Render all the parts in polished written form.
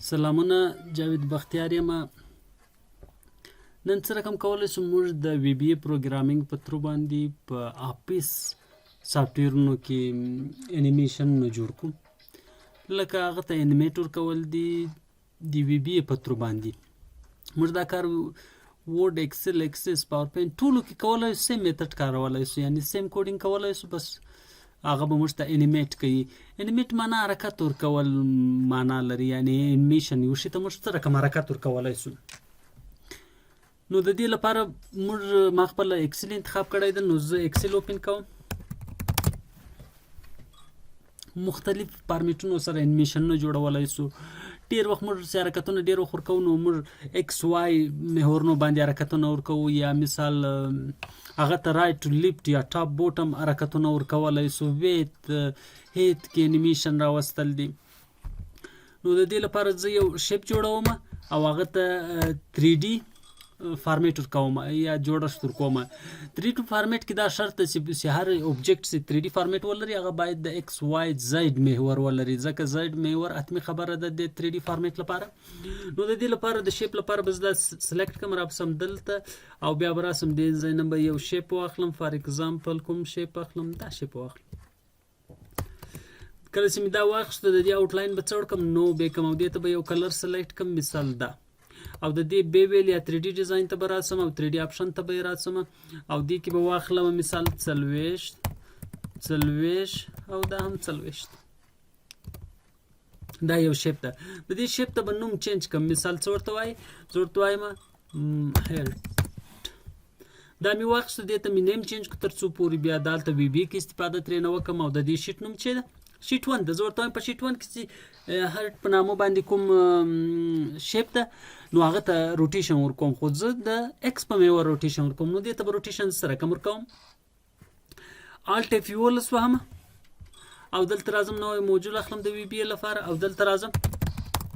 سلامونه، جاوید بختیار یم. نن څه رقم کولی شو موږ د وی بی ای پروګرامینګ په ترو باندې په آفیس سافټویرونو کې انیمیشنونه جوړ کړو. لکه هغه ته انیمیټ ورکول دي د وی بی ای په ترو باندې. موږ دا کار ورډ، اکسل، اکسس، پاور پوینټ ټولو کې کولی شو، سیم میتھډ کارولی شو، یعنې سیم کوډینګ کولی شو. بس هغه به موږ ته انیمیټ کوي. انیمیټ معنا حرکت ورکول معنا لري، یعنې انیمیشن یو شي ته موږ څه رقم حرکت ورکولی شو. نو د دې لپاره ما خپله اکسل انتخاب کړی ده. نو زه اکسل اوپن کوم. مختلف فارمیټونو سره انیمیشنونه جوړولی شو. ډېر وخت موږ چې حرکتونه ډېر وخت ورکوو، نو موږ ایکس وای محورونو باندې حرکتونه ورکوو، یا مثال هغه ته رایټ لیفټ یا ټاپ بوټم حرکتونه ورکولی شو. ویت هیت کې انیمیشن راوستل دي. نو د دې لپاره زه یو شیپ جوړوم او هغه ته 3D فارمیټ ورکوم یا جوړښت ورکوم. 3D فارمیټ کې دا شرط ده چې هر اوبجیکټ چې 3D فارمیټ ولري هغه باید د ایکس وای زید محور ولري، ځکه زید محور حتمي خبره ده د 3D فارمیټ لپاره. نو د دې لپاره د شیپ لپاره به زه دا سلیکټ کړم، رابسم دلته او بیا به راسم دې ځای نه به یو شیپ واخلم. فار اګزامپل کوم شیپ اخلم؟ دا شیپ واخلم. کله چې مې دا واخیسته د دې آوټلاین به څه وکړم؟ نو به کوم او دې ته به یو کلر سلیکټ کړم، مثال دا، او د دې بیویل یا 3D ډیزاین ته به راسم او 3D آپشن ته به یې راسم او دې کې به واخلم مثال 40 او دا هم 40. دا یو شیپ ده. د دې شیپ ته به نوم چینج کړم. مثال څه ورته وایي؟ زه ورته وایم هیلټ. دا مې واخیسته، دې ته مې نیم چینج کړو تر څو پورې بیا دلته وی بی کې استفاده ترېنه وکړم. او د دې شیټ نوم چې ده شیټ 1 ده. زه ورته وایم په شیټ 1 کې چې هرټ په نامه باندې کوم شیپ ده، نو هغه ته روټیشن ورکوم، خو زه د ایکس په محور روټیشن ورکوم. نو دې ته به روټیشن څه رقم ورکوم؟ الټ اف 11 وهم او دلته راځم نوی موجود اخلم د وی بی ای لپاره او دلته راځم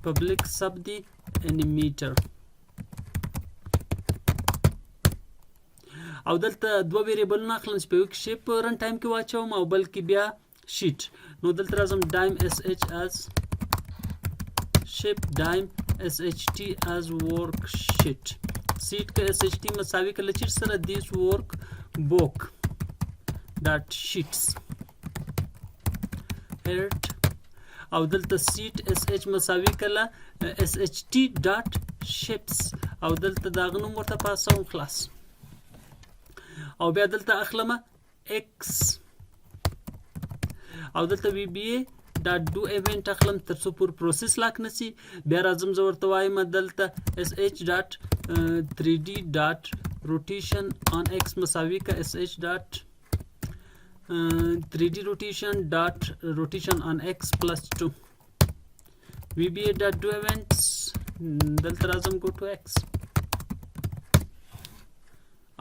پبلیک سب دی انیمیټر او دلته دوه ویریبلونه اخلم چې په یو کې شیپ رن ټایم کې واچوم او بل کې بیا شیټ. نو دلته راځم دایم اس ایچ از شیپ، دایم اس ایچ ټی از ورک شیټ. سیټ که اس ایچ ټی مساوي کله چیټ سره دیس ورک بوک ډاټ شیټس هرټ او دلته سیټ اس ایچ مساوي کله اس ایچ ټی ډاټ شیپس او دلته داغه نوم ورته پاسوم خلاص. او بیا دلته اخلم ایکس او دلته وی بی ای ډاټ ډو ایونټ اخلم تر څو پورې پروسس لاک نشي. بیا راځم زه ورته وایم دلته اس ایچ ډاټ 3D ډاټ روټیشن آن ایکس مساوي که اس ایچ ډاټ 3D روټیشن ډاټ روټیشن آن ایکس پلس 2 وی بی ای ډاټ ډو ایونټس. دلته راځم گو ټو ایکس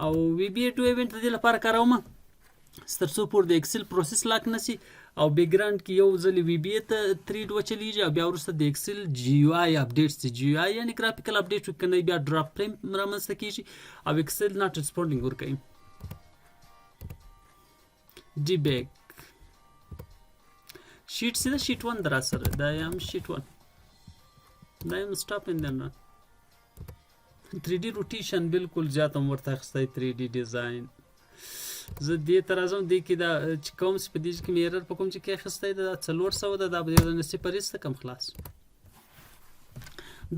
او وی بی ای ډو ایونټ د دې لپاره کاروم تر څو پورې د ایکسل پروسس لاک نشي او بیکګراوند کې یو ځل وی بی ای ته 3D وچلیږي او بیا وروسته د ایکسل جی یو آی اپډیټ سي. جی یو آی یعنې ګرافیکل اپډیټ وکنه بیا ډراپ فریم رامنځته کیږي او ایکسل ناٹ ریسپونډینګ ورکوي. ډیبیګ شیټ سي ده، شیټ 1 در سره دا یم شیټ 1 دا یم سټاپ ان دن 3D روټیشن بالکل زیات هم ورته اخیستی 3D ډیزاین. زه دې ته راځم، دې کې دا چې کوم چې په دې کې مې ایرر په کوم چې کې اخیستی ده دا 400 ده، دا به یو نه صفر ایسته کم خلاص.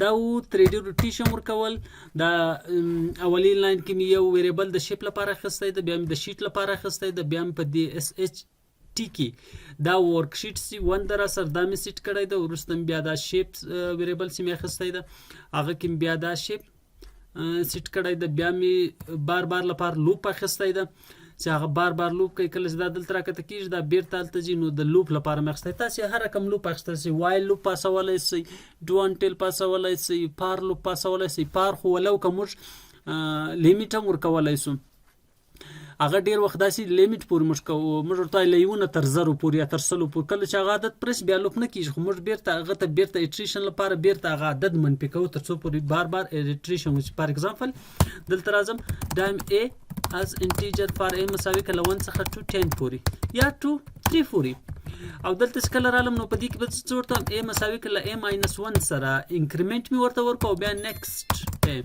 دا و 3D روټیشن ورکول. دا اولین لاین کې مې یو ویریبل د شیپ لپاره اخیستی ده، بیا مې د شیټ لپاره اخیستی ده، بیا مې په دې اس ایچ ټي کې دا ورک شیټ سی 1 در سره دا مې سیټ کړی ده. وروسته مې بیا دا شیپ ویریبل چې مې اخیستی ده هغه کې مې بیا دا شیپ سیټ کړی ده. بیا مې بار بار لپاره لوپ اخیستی ده چې هغه بار بار لوپ کوي. کله چې دا دلته راکته کېږي دا بیرته هلته ځي، نو د لوپ لپاره مې اخیستی. تاسې هر رقم لوپ اخیستلی شئ، وایل لوپ پاسولی شئ، ډو انټل پاسولی شئ، پار لوپ پاسولی شئ. پار خو ولو که موږ لیمیټ هم ورکولی شو، هغه ډېر وخت داسې لیمیټ پورې موږ کوو، موږ ورته وایو له 1 نه تر 0 پورې یا تر 100 پورې. کله چې هغه عدد پرس بیا لوپ نه کېږي، خو موږ بیرته هغه ته بیرته ایټریشن لپاره بیرته هغه عدد منفي کوو تر څو پورې بار بار ایټریشن وشي. فار اګزامپل دلته راځم دایم ا as integer for a مساوي که له 1 څخه to 10 پورې یا to 3 پورې. او دلته چې کله رالم نو په دې کې به څه ورته a مساوي کړه a ماینس 1 سره انکریمنټ مې ورته ورکړو بیا نیکسټ a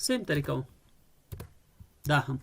سیم طریقه دا هم